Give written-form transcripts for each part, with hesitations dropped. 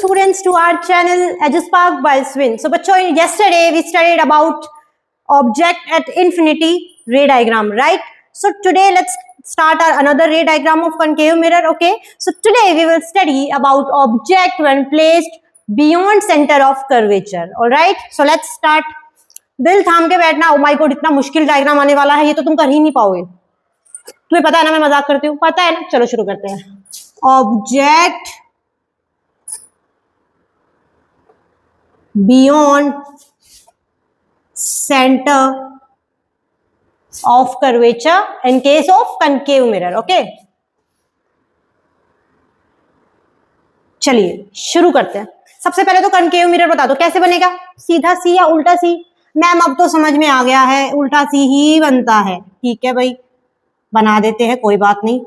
students to our channel EduSpark by Swin. So बच्चों, yesterday we studied about object at infinity ray diagram, right? So today let's start our another ray diagram of concave mirror. Okay, so today we will study about object when placed beyond center of curvature. All right, so let's start. दिल थाम के बैठना. Oh my God, इतना मुश्किल diagram आने वाला है, ये तो तुम कर ही नहीं पाओगे. तुम्हें पता है ना मैं मजाक करती हूँ, पता है ना. चलो शुरू करते हैं. Object beyond centre of curvature in case of concave mirror. Okay, चलिए शुरू करते हैं. सबसे पहले तो कनकेव मिरर बता दो कैसे बनेगा. सीधा सी या उल्टा सी. मैम अब तो समझ में आ गया है, उल्टा सी ही बनता है. ठीक है भाई, बना देते हैं, कोई बात नहीं.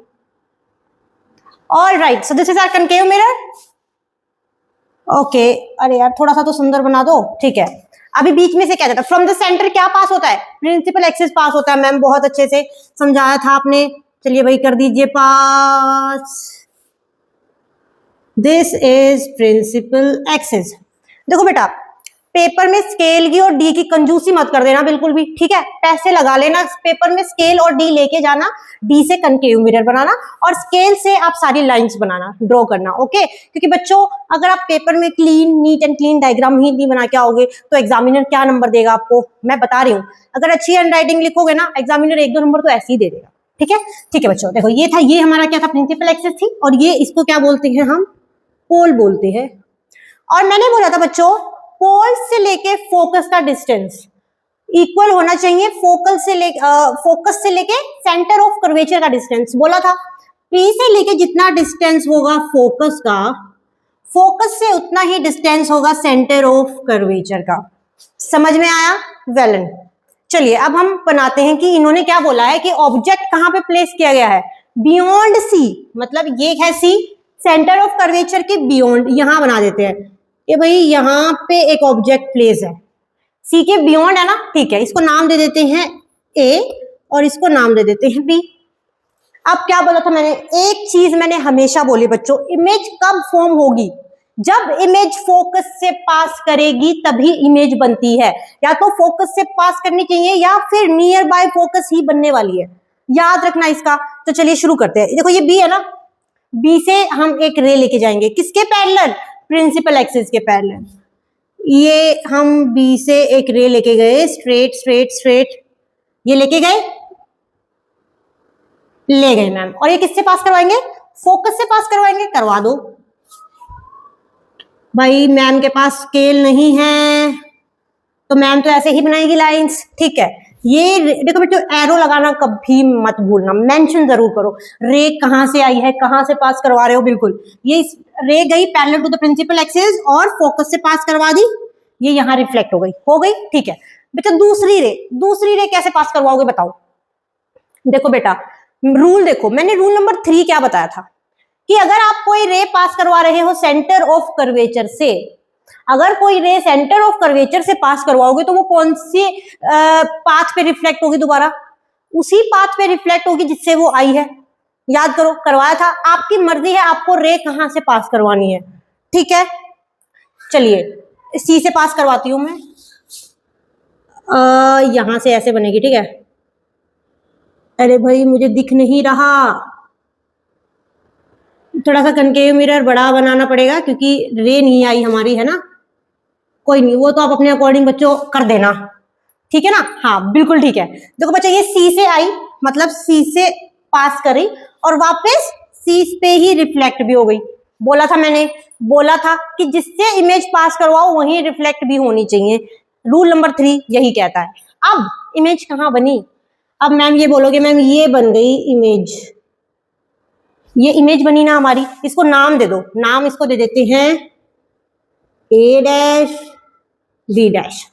All right, so this is our concave mirror. Okay, अरे यार थोड़ा सा तो सुंदर बना दो. ठीक है, अभी बीच में से क्या जाता है. फ्रॉम द सेंटर क्या पास होता है. प्रिंसिपल एक्सिस पास होता है. मैम बहुत अच्छे से समझाया था आपने. चलिए भाई कर दीजिए पास. This is principal axis. देखो बेटा, पेपर में स्केल की और डी की कंजूसी मत कर देना बिल्कुल भी. ठीक है, पैसे लगा लेना. पेपर में स्केल और डी लेके जाना, डी से कनकेव मिरर बनाना और स्केल से आप सारी लाइंस बनाना, ड्रॉ करना. ओके, क्योंकि बच्चों अगर आप पेपर में clean neat and clean diagram ही नहीं बना के आओगे तो एग्जामिनर क्या नंबर देगा आपको. मैं बता रही हूँ, अगर अच्छी हैंड राइटिंग लिखोगे ना, एग्जामिनर 1-2 नंबर तो ऐसे ही दे देगा. ठीक है, ठीक है बच्चों. देखो ये था, ये हमारा क्या था, प्रिंसिपल एक्सिस थी. और ये इसको क्या बोलते हैं हम, पोल बोलते हैं. और मैंने बोला था बच्चों, पोल से लेके फोकस का डिस्टेंस इक्वल होना चाहिए. फोकस से लेके सेंटर ऑफ कर्वेचर का डिस्टेंस बोला था. पी से लेके जितना डिस्टेंस होगा फोकस का, फोकस से उतना ही डिस्टेंस होगा सेंटर ऑफ कर्वेचर का. समझ में आया. वेल, चलिए अब हम बनाते हैं कि इन्होंने क्या बोला है कि ऑब्जेक्ट कहां पे प्लेस किया गया है. बियॉन्ड सी, मतलब ये है सी, सेंटर ऑफ कर्वेचर के बियॉन्ड. यहां बना देते हैं कि भाई यहाँ पे एक ऑब्जेक्ट प्लेस है, सी के बियॉन्ड है ना. ठीक है, इसको नाम दे देते हैं ए और इसको नाम दे देते हैं बी. अब क्या बोला था मैंने, एक चीज मैंने हमेशा बोली बच्चों, इमेज कब फॉर्म होगी, जब इमेज फोकस से पास करेगी तभी इमेज बनती है. या तो फोकस से पास करनी चाहिए या फिर नियर बाय फोकस ही बनने वाली है. याद रखना इसका. तो चलिए शुरू करते हैं. देखो ये बी है ना, बी से हम एक रे लेके जाएंगे. किसके पैरेलल, प्रिंसिपल एक्सिस के पैरेलल. ये हम बी से एक रे लेके गए, स्ट्रेट स्ट्रेट स्ट्रेट, ये लेके गए, ले गए मैम. और ये किससे पास करवाएंगे, फोकस से पास करवाएंगे. करवा दो भाई. मैम के पास स्केल नहीं है तो मैम तो ऐसे ही बनाएगी लाइंस. ठीक है, ये देखो बेटो, एरो लगाना कभी मत भूलना, मेंशन जरूर करो. रे कहां से आई है, कहां से पास करवा रहे हो. बिल्कुल, ये रे गई parallel to the principal axis और फोकस से पास करवा दी. ये यहां रिफ्लेक्ट हो गई. ठीक है बेटा, दूसरी रे कैसे पास करवाओगे बताओ. देखो बेटा, रूल देखो, मैंने रूल नंबर 3 क्या बताया था कि अगर आप कोई रे पास करवा रहे हो सेंटर ऑफ कर्वेचर से, अगर कोई रे सेंटर ऑफ कर्वेचर से पास करवाओगे तो वो कौन सी पाथ पे रिफ्लेक्ट होगी, दोबारा उसी पाथ पे रिफ्लेक्ट होगी जिससे वो आई है. याद करो, करवाया था. आपकी मर्जी है आपको रे कहां से पास करवानी है. ठीक है, चलिए सी से पास करवाती हूं मैं. यहां से ऐसे बनेगी. ठीक है, अरे भाई मुझे दिख नहीं रहा, थोड़ा सा कनकेव मिरर बड़ा बनाना पड़ेगा क्योंकि रे नहीं आई हमारी, है ना. कोई नहीं, वो तो आप अपने अकॉर्डिंग बच्चों कर देना. ठीक है ना. हाँ बिल्कुल ठीक है. देखो बच्चों, ये सी से आई, मतलब सी से पास करी और वापस सी पे ही रिफ्लेक्ट भी हो गई. बोला था मैंने, बोला था कि जिससे इमेज पास करवाओ वहीं रिफ्लेक्ट भी होनी चाहिए. रूल नंबर 3 यही कहता है. अब इमेज कहाँ बनी. अब मैम ये बोलोगे, मैम ये बन गई इमेज, ये इमेज बनी ना हमारी. इसको नाम दे दो. नाम इसको दे देते हैं A dash B dash.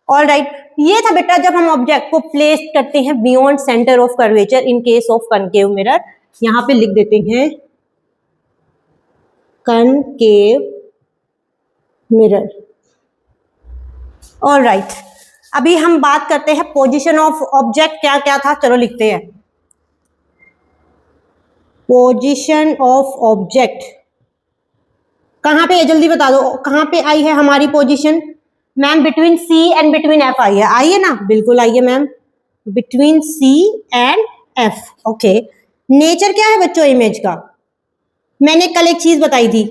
All right, ये था बेटा जब हम ऑब्जेक्ट को प्लेस करते हैं beyond centre of curvature in case of concave mirror. यहां पे लिख देते हैं कनकेव मिरर. ऑल राइट, अभी हम बात करते हैं पोजीशन ऑफ ऑब्जेक्ट क्या क्या था. चलो लिखते हैं. पोजीशन ऑफ ऑब्जेक्ट कहाँ पे है जल्दी बता दो, कहाँ पे आई है हमारी position? Ma'am between C and between F आई है ना, बिल्कुल आई है ma'am, between C and F. Okay, nature क्या है बच्चों इमेज का? मैंने कल एक चीज बताई थी,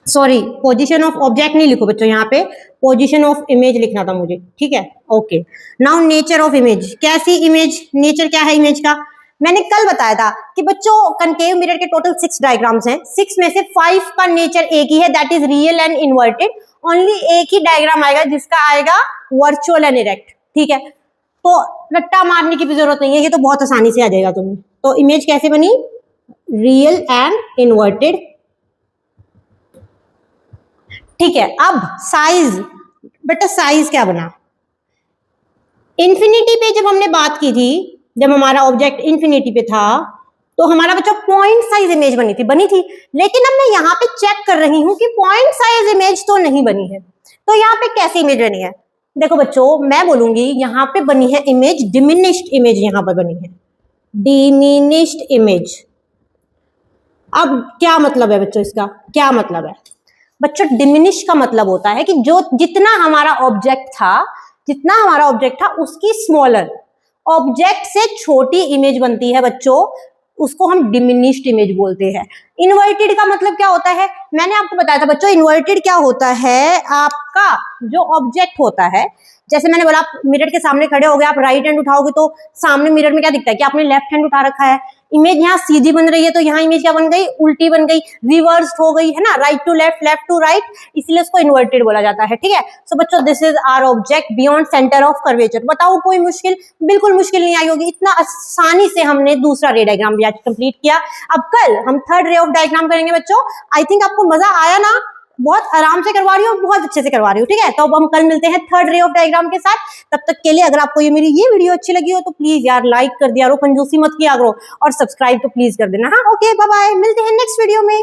सॉरी पोजीशन ऑफ ऑब्जेक्ट नहीं लिखो बच्चों, यहाँ पे पोजीशन ऑफ इमेज लिखना था मुझे, ठीक है। Okay, now nature of image, कैसी इमेज, नेचर क्या है इमेज का? मैंने कल बताया था कि बच्चों कनकेव मिरर के टोटल 6 डायग्राम्स हैं, 6 में से 5 का नेचर एक ही है, that is real and inverted. Only एक ही डायग्राम आएगा जिसका आएगा वर्चुअल एंड इरेक्ट, ठीक है। तो रट्टा मारने की भी जरूरत नहीं है, ये तो बहुत आसानी से आ जाएगा तुम्हें। तो इमेज कैसे बनी? रियल एंड इन्वर्टेड, ठीक है। अब साइज, बेटा साइज क्या बना? इन्फिनिटी पे जब हमने बात की थी, जब हमारा ऑब्जेक्ट इन्फिनिटी पे था, तो हमारा बच्चा पॉइंट साइज इमेज बनी थी, लेकिन अब मैं यहाँ पे चेक कर रही हूँ कि पॉइंट साइज इमेज तो नहीं बनी है। तो यहाँ पे कैसी इमेज बनी है? देखो बच्चों, मैं बोलूंगी यहाँ पे बनी है इमेज डिमिनिश्ड इमेज, यहाँ पर बनी है डिमिनिश्ड इमेज। अब क्या मतलब है बच्चों इसका, क्या मतलब है? बच्चों डिमिनिश का मतलब होता है कि जो जितना हमारा ऑब्जेक्ट था उसकी स्मॉलर, ऑब्जेक्ट से छोटी इमेज बनती है बच्चों, उसको हम डिमिनिश्ड इमेज बोलते हैं। इन्वर्टेड का मतलब क्या होता है? मैंने आपको बताया था बच्चों, इन्वर्टेड क्या होता है? आपका जो ऑब्जेक्ट होता है, जैसे मैंने बोला आप मिरर के सामने खड़े हो गए, आप राइट हैंड उठाओगे तो सामने मिरर में क्या दिखता है कि आपने लेफ्ट हैंड उठा रखा है। इमेज यहाँ सीधी बन रही है तो यहाँ इमेज क्या बन गई? उल्टी बन गई, रिवर्स हो गई, है ना, right to left, left to right, इसलिए उसको इन्वर्टेड बोला जाता है, ठीक है। सो बच्चों this is our object beyond centre of curvature. बताओ कोई मुश्किल? बिल्कुल मुश्किल नहीं आई होगी, इतना आसानी से हमने दूसरा रे डायग्राम भी आज कंप्लीट किया। अब कल हम थर्ड रे ऑफ डायग्राम करेंगे बच्चों। आई थिंक आपको मजा आया ना, बहुत आराम से करवा रही हूँ, बहुत अच्छे से करवा रही हूँ, ठीक है। तो अब हम कल मिलते हैं थर्ड रे ऑफ डायग्राम के साथ। तब तक के लिए अगर आपको ये मेरी ये वीडियो अच्छी लगी हो तो प्लीज यार लाइक कर दिया करो, कंजूसी मत किया करो, और सब्सक्राइब तो प्लीज कर देना। हाँ ओके, बाय बाय, मिलते हैं नेक्स्ट वीडियो में।